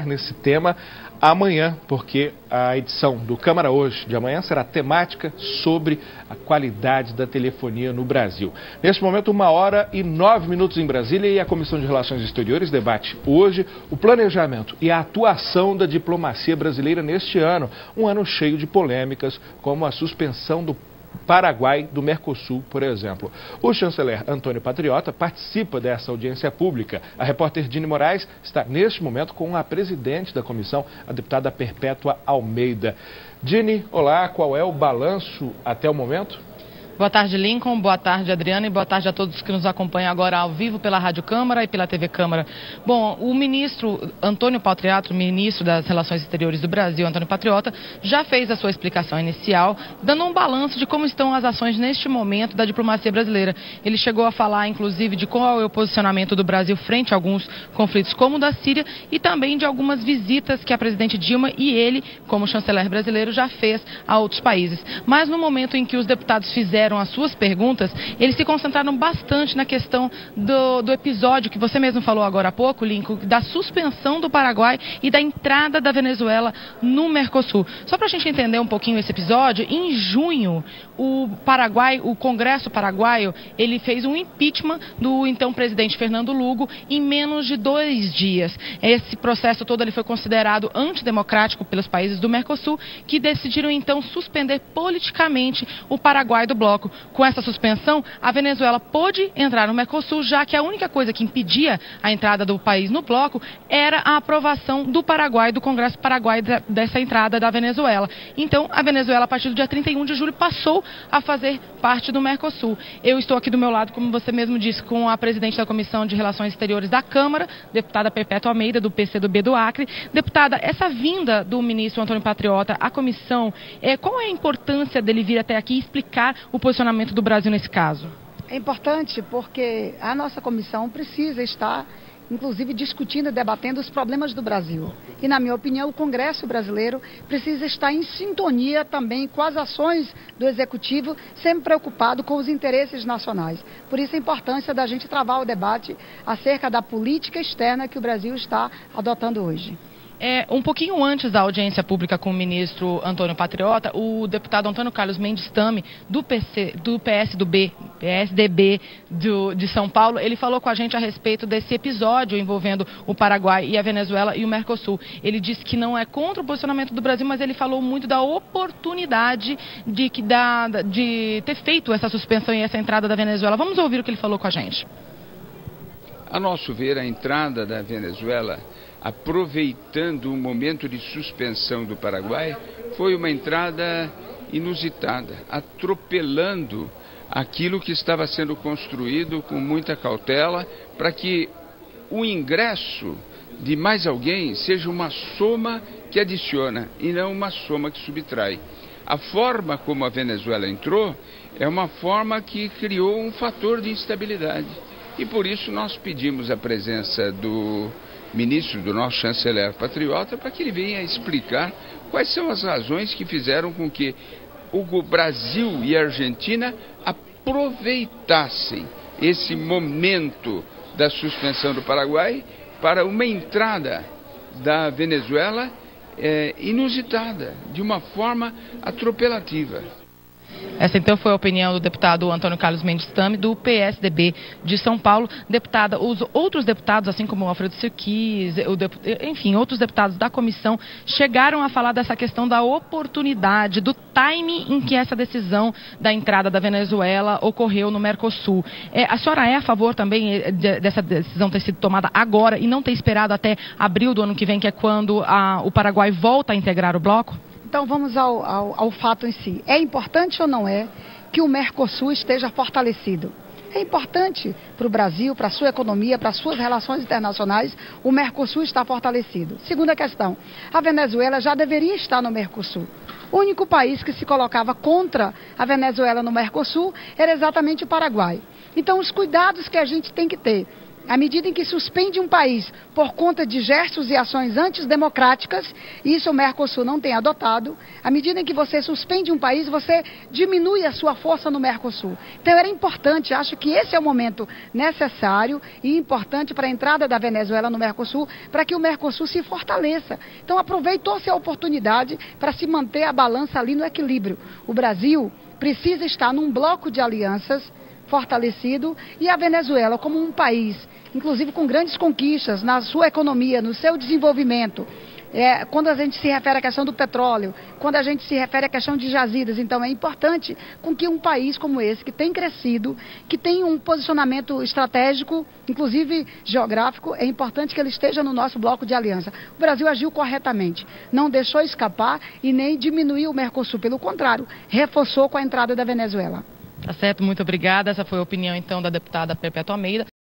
nesse tema amanhã, porque a edição do Câmara Hoje de amanhã será temática sobre a qualidade da telefonia no Brasil. Neste momento, 1h09 em Brasília, e a Comissão de Relações Exteriores debate hoje o planejamento e a atuação da diplomacia brasileira neste ano, um ano cheio de polêmicas, como a suspensão do Paraguai do Mercosul, por exemplo. O chanceler Antônio Patriota participa dessa audiência pública. A repórter Dini Moraes está neste momento com a presidente da comissão, a deputada Perpétua Almeida. Dini, olá, qual é o balanço até o momento? Boa tarde, Lincoln. Boa tarde, Adriana. E boa tarde a todos que nos acompanham agora ao vivo pela Rádio Câmara e pela TV Câmara. Bom, o ministro Antônio Patriota, ministro das Relações Exteriores do Brasil, Antônio Patriota, já fez a sua explicação inicial, dando um balanço de como estão as ações neste momento da diplomacia brasileira. Ele chegou a falar, inclusive, de qual é o posicionamento do Brasil frente a alguns conflitos, como o da Síria, e também de algumas visitas que a presidente Dilma e ele, como chanceler brasileiro, já fez a outros países. Mas no momento em que os deputados fizeram as suas perguntas, eles se concentraram bastante na questão do episódio que você mesmo falou agora há pouco, Lincoln, da suspensão do Paraguai e da entrada da Venezuela no Mercosul. Só para a gente entender um pouquinho esse episódio, em junho, o Congresso paraguaio, ele fez um impeachment do então presidente Fernando Lugo em menos de 2 dias. Esse processo todo ele foi considerado antidemocrático pelos países do Mercosul, que decidiram então suspender politicamente o Paraguai do bloco. Com essa suspensão, a Venezuela pôde entrar no Mercosul, já que a única coisa que impedia a entrada do país no bloco era a aprovação do Paraguai, do Congresso Paraguai, dessa entrada da Venezuela. Então, a Venezuela, a partir do dia 31 de julho, passou a fazer parte do Mercosul. Eu estou aqui do meu lado, como você mesmo disse, com a presidente da Comissão de Relações Exteriores da Câmara, deputada Perpétua Almeida, do PCdoB do Acre. Deputada, essa vinda do ministro Antônio Patriota à comissão, qual é a importância dele vir até aqui e explicar o posicionamento do Brasil nesse caso? É importante porque a nossa comissão precisa estar, inclusive, discutindo e debatendo os problemas do Brasil. E, na minha opinião, o Congresso brasileiro precisa estar em sintonia também com as ações do Executivo, sempre preocupado com os interesses nacionais. Por isso a importância da gente travar o debate acerca da política externa que o Brasil está adotando hoje. Um pouquinho antes da audiência pública com o ministro Antônio Patriota, o deputado Antônio Carlos Mendes Tame, do PSDB de São Paulo, ele falou com a gente a respeito desse episódio envolvendo o Paraguai e a Venezuela e o Mercosul. Ele disse que não é contra o posicionamento do Brasil, mas ele falou muito da oportunidade de ter feito essa suspensão e essa entrada da Venezuela. Vamos ouvir o que ele falou com a gente. A nosso ver, a entrada da Venezuela, aproveitando o momento de suspensão do Paraguai, foi uma entrada inusitada, atropelando aquilo que estava sendo construído com muita cautela, para que o ingresso de mais alguém seja uma soma que adiciona e não uma soma que subtrai. A forma como a Venezuela entrou é uma forma que criou um fator de instabilidade. E por isso nós pedimos a presença do ministro, do nosso chanceler Patriota, para que ele venha explicar quais são as razões que fizeram com que o Brasil e a Argentina aproveitassem esse momento da suspensão do Paraguai para uma entrada da Venezuela inusitada, de uma forma atropelativa. Essa então foi a opinião do deputado Antônio Carlos Mendes Tame, do PSDB de São Paulo. Deputada, os outros deputados, assim como o Alfredo Sirquis, enfim, outros deputados da comissão, chegaram a falar dessa questão da oportunidade, do time em que essa decisão da entrada da Venezuela ocorreu no Mercosul. A senhora é a favor também dessa decisão ter sido tomada agora e não ter esperado até abril do ano que vem, que é quando o Paraguai volta a integrar o bloco? Então vamos ao fato em si. É importante ou não é que o Mercosul esteja fortalecido? É importante para o Brasil, para a sua economia, para as suas relações internacionais, o Mercosul está fortalecido. Segunda questão, a Venezuela já deveria estar no Mercosul. O único país que se colocava contra a Venezuela no Mercosul era exatamente o Paraguai. Então os cuidados que a gente tem que ter À medida em que suspende um país por conta de gestos e ações antidemocráticas, e isso o Mercosul não tem adotado, à medida em que você suspende um país, você diminui a sua força no Mercosul. Então era importante, acho que esse é o momento necessário e importante para a entrada da Venezuela no Mercosul, para que o Mercosul se fortaleça. Então aproveitou-se a oportunidade para se manter a balança ali no equilíbrio. O Brasil precisa estar num bloco de alianças fortalecido e a Venezuela como um país, inclusive com grandes conquistas na sua economia, no seu desenvolvimento. Quando a gente se refere à questão do petróleo, quando a gente se refere à questão de jazidas, então é importante com que um país como esse, que tem crescido, que tem um posicionamento estratégico, inclusive geográfico, é importante que ele esteja no nosso bloco de aliança. O Brasil agiu corretamente, não deixou escapar e nem diminuiu o Mercosul, pelo contrário, reforçou com a entrada da Venezuela. Tá certo, muito obrigada. Essa foi a opinião então da deputada Perpétua Almeida.